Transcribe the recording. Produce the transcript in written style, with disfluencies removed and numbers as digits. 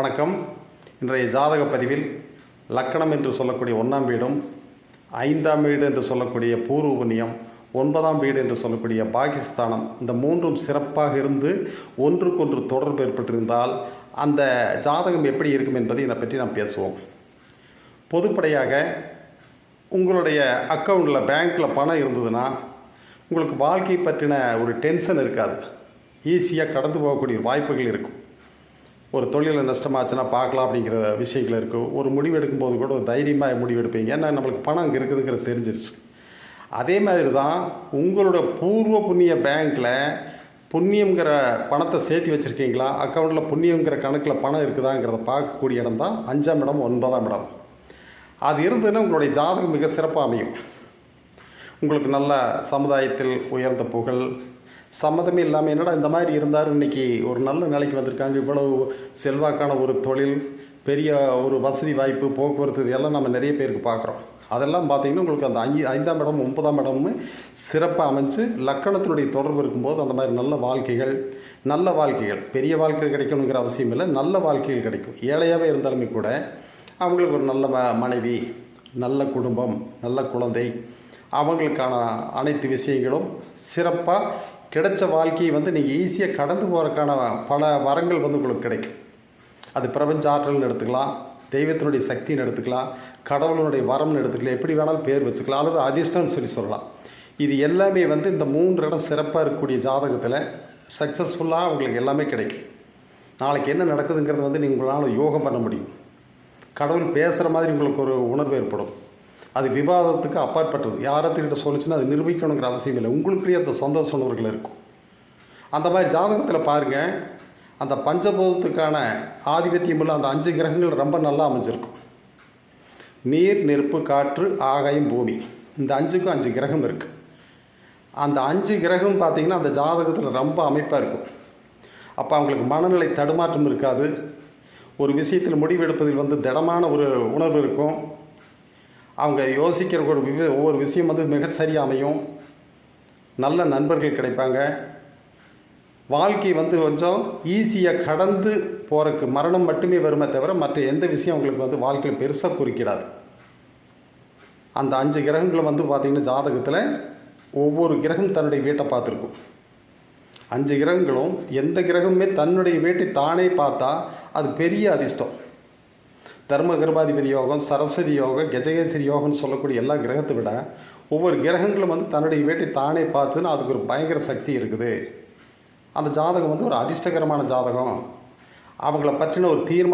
வணக்கம். இன்றைய ஜாதக பதிவில் லக்கணம் என்று சொல்லக்கூடிய 1ஆம் வீடும், 5ஆம் வீடு என்று சொல்லக்கூடிய பூர்வ புண்ணியம், 9ஆம் வீடு என்று சொல்லக்கூடிய பாகிஸ்தானம், இந்த மூன்றும் சிறப்பாக இருந்து ஒன்றுக்கொன்று தொடர்பு ஏற்பட்டிருந்தால் அந்த ஜாதகம் எப்படி இருக்கும் என்பதை இதை பற்றி நாம் பேசுவோம். பொதுப்படையாக உங்களுடைய அக்கௌண்ட்டில் பேங்க்கில் பணம் இருந்ததுன்னா உங்களுக்கு வாழ்க்கை பற்றின ஒரு டென்ஷன் இருக்காது. ஈஸியாக கடந்து போகக்கூடிய வாய்ப்புகள் இருக்கும். ஒரு தொழிலில் நஷ்டமாச்சுன்னா பார்க்கலாம் அப்படிங்கிற விஷயங்கள் இருக்கும். ஒரு முடிவு எடுக்கும்போது கூட ஒரு தைரியமாக முடிவெடுப்பீங்க. ஏன்னா நம்மளுக்கு பணம் அங்கே இருக்குதுங்கிறது தெரிஞ்சிருச்சு. அதே மாதிரி தான் உங்களோட பூர்வ புண்ணிய பேங்க்கில் புண்ணியங்கிற பணத்தை சேர்த்து வச்சுருக்கீங்களா, அக்கௌண்ட்டில் புண்ணியங்கிற கணக்கில் பணம் இருக்குதாங்கிறத பார்க்கக்கூடிய இடம் தான் 5ஆம் இடம், 9ஆம் இடம். அது இருந்ததுன்னா உங்களுடைய ஜாதகம் மிக சிறப்பாக அமையும். உங்களுக்கு நல்ல சமுதாயத்தில் உயர்ந்த புகழ், சம்மதமே இல்லாமல் என்னடா இந்த மாதிரி இருந்தார், இன்றைக்கி ஒரு நல்ல நிலைக்கு வந்திருக்காங்க, இவ்வளவு செல்வாக்கான ஒரு தொழில், பெரிய ஒரு வசதி வாய்ப்பு, போக்குவரத்து, இதெல்லாம் நம்ம நிறைய பேருக்கு பார்க்குறோம். அதெல்லாம் பார்த்திங்கன்னா உங்களுக்கு அந்த 5ஆம் இடம் 9ஆம் இடம்னு சிறப்பாக அமைஞ்சு லக்கணத்தினுடைய தொடர்பு இருக்கும்போது அந்த மாதிரி நல்ல வாழ்க்கைகள் பெரிய வாழ்க்கை கிடைக்கணுங்கிற அவசியம் இல்லை, நல்ல வாழ்க்கைகள் கிடைக்கும். ஏழையாகவே இருந்தாலுமே கூட அவங்களுக்கு ஒரு நல்ல மனைவி, நல்ல குடும்பம், நல்ல குழந்தை, அவங்களுக்கான அனைத்து விஷயங்களும் சிறப்பாக கிடைச்ச வாழ்க்கையை நீங்கள் ஈஸியாக கடந்து போகிறதுக்கான பல வரங்கள் உங்களுக்கு கிடைக்கும். அது பிரபஞ்ச ஆற்றல்னு எடுத்துக்கலாம், தெய்வத்தினுடைய சக்தின்னு எடுத்துக்கலாம், கடவுளுடைய வரம்னு எடுத்துக்கலாம், எப்படி வேணாலும் பேர் வச்சுக்கலாம், அல்லது அதிர்ஷ்டம்னு சொல்லலாம். இது எல்லாமே இந்த 3 இடம் சிறப்பாக இருக்கக்கூடிய ஜாதகத்தில் சக்ஸஸ்ஃபுல்லாக உங்களுக்கு எல்லாமே கிடைக்கும். நாளைக்கு என்ன நடக்குதுங்கிறது உங்களால் யோகம் பண்ண முடியும். கடவுள் பேசுகிற மாதிரி உங்களுக்கு ஒரு உணர்வு ஏற்படும். அது விவாதத்துக்கு அப்பாற்பட்டது. யாரத்திட்ட சொல்லிச்சுன்னா அது நிரூபிக்கணுங்கிற அவசியம் இல்லை. உங்களுக்குள்ளேயே அந்த சந்தோஷ உணர்வுகள் இருக்கும். அந்த மாதிரி ஜாதகத்தில் பாருங்கள், அந்த பஞ்சபூதத்துக்கான ஆதிபத்தியம் உள்ள அந்த 5 கிரகங்கள் ரொம்ப நல்லா அமைஞ்சிருக்கும். நீர், நெருப்பு, காற்று, ஆகாயம், பூமி, இந்த 5க்கும் 5 கிரகம் இருக்குது. அந்த 5 கிரகம் பார்த்திங்கன்னா அந்த ஜாதகத்தில் ரொம்ப அமைப்பாக இருக்கும். அப்போ அவங்களுக்கு மனநிலை தடுமாற்றம் இருக்காது. ஒரு விஷயத்தில் முடிவெடுப்பதில் திடமான ஒரு உணர்வு இருக்கும். அவங்க யோசிக்கிற ஒவ்வொரு விஷயம் மிக சரியாக அமையும். நல்ல நண்பர்கள் கிடைப்பாங்க. வாழ்க்கை கொஞ்சம் ஈஸியாக கடந்து போகிறதுக்கு மரணம் மட்டுமே வருமே தவிர மற்ற எந்த விஷயம் அவங்களுக்கு வாழ்க்கையில் பெருசாக குறுக்கிடாது. அந்த 5 கிரகங்களும் பார்த்திங்கன்னா ஜாதகத்தில் ஒவ்வொரு கிரகம் தன்னுடைய வீட்டை பார்த்துருக்கும். 5 கிரகங்களும் எந்த கிரகமுமே தன்னுடைய வீட்டை தானே பார்த்தா அது பெரிய அதிர்ஷ்டம். தர்ம கர்ப்பாதிபதி யோகம், சரஸ்வதி யோகம், கஜகேசரி யோகம்னு சொல்லக்கூடிய எல்லா கிரகத்தை விட ஒவ்வொரு கிரகங்களும் தன்னுடைய வீட்டை தானே பார்த்துன்னு அதுக்கு ஒரு பயங்கர சக்தி இருக்குது. அந்த ஜாதகம் ஒரு அதிர்ஷ்டகரமான ஜாதகம். அவங்கள பற்றின ஒரு தீர்மானம்